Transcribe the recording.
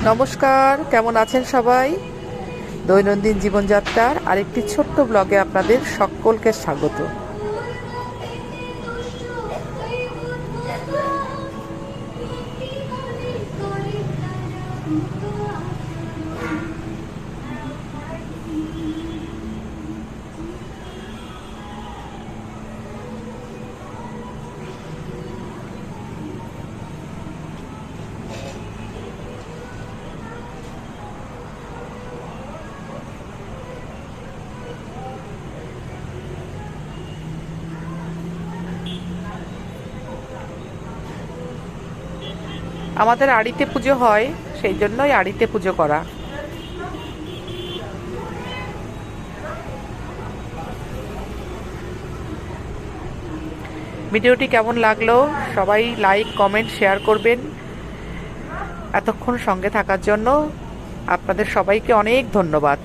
নমস্কার, কেমন আছেন সবাই? দৈনন্দিন জীবনযাত্রার আরেকটি ছোট্ট ব্লগে আপনাদের সকলকে স্বাগত। আমাদের আড়িতে পুজো হয়, সেই জন্যই আড়িতে পুজো করা। ভিডিওটি কেমন লাগলো সবাই লাইক, কমেন্ট, শেয়ার করবেন। এতক্ষণ সঙ্গে থাকার জন্য আপনাদের সবাইকে অনেক ধন্যবাদ।